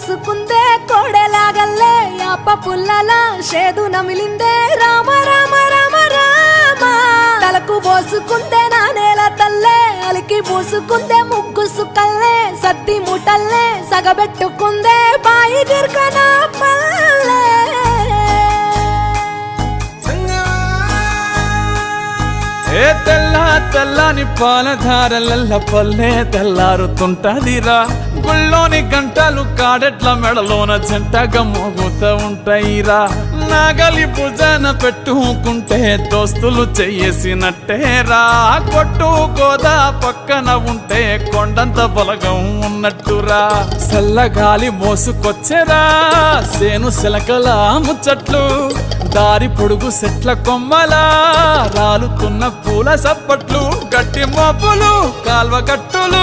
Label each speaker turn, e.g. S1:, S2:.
S1: కరుసుకుందే కోడెలాగల్లే యాప పుల్లలా షేదు నమిలిందే రామ రామ రామ రామ తలకు పోసుకుందే నా నేల తల్లే అలికి పూసుకుందే ముగ్గు సుక్కల్లే సత్తి ముటల్లే సగబెట్టుకుందే బాయి గిర్కన పల్లె
S2: ఏ తెల్ల తెల్లని పాలధారలల్ల పల్లె తెల్లారుతుంటదిరా గుళ్ళోని గంటలు కాడెట్ల మెడలోన జంటగా మోగుతూ ఉంటాయిరా నాగలి భుజాన పెట్టుకుంటే దోస్తులు చెయ్యేసినట్టేరా కొట్టు గోదా పక్కన ఉంటే కొండంత బలగం ఉన్నట్టురా చల్లగాలి మోసుకొచ్చెరా సేను శిలకల ముచ్చట్లు దారి పొడుగు సెట్ల కొమ్మలా రాలుతున్న పూల సప్పట్లు గట్టి మోపులు కాల్వ కట్టులు